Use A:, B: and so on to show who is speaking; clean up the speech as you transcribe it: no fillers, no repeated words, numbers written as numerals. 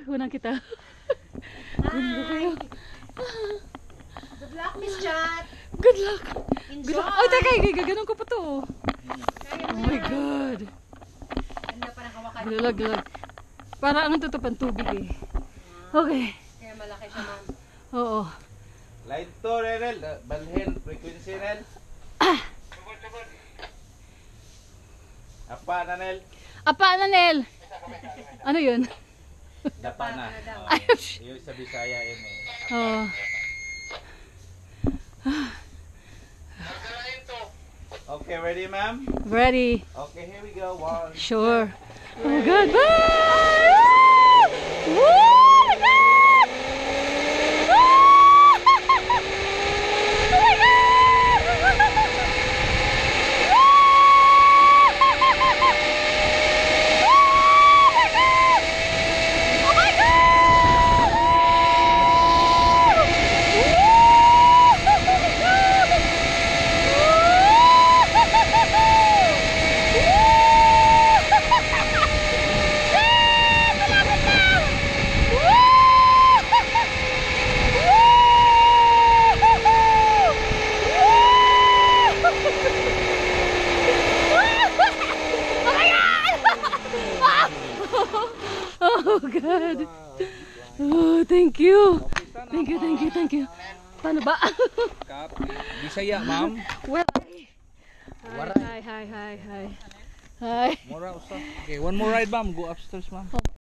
A: Unang kita. Ganda kayo.
B: Good luck, Miss Chat.
A: Good luck.
B: Enjoy.
A: Good luck. Oh, teka, gaganon ko pa to. Oh my God.
B: Ganda pa ng hawakan.
A: Gulag. Para ang tutupan tubig eh. Okay.
B: Kaya malaki siya, ma'am.
A: Oo.
C: Line to, Renel. Balhin, frequency, Renel. Apa, Nanel?
A: Apa, Nel? Ano yun?
C: Dapa na.
A: Ayun.
C: Yung sa Bisaya yun eh.
A: Oo.
C: Okay, ready, ma'am?
A: Ready.
C: Okay, here we go. One.
A: Sure. Oh my God. Bye! Woo! Oh my God! Woo! Oh my God! Oh my God! Oh God. Oh, thank you. Thank you. Paano ba?
D: Kap, Bisaya, ma'am.
A: Well, hi. Hi.
D: Mura usa. Okay, one more ride, ma'am. Go upstairs, ma'am.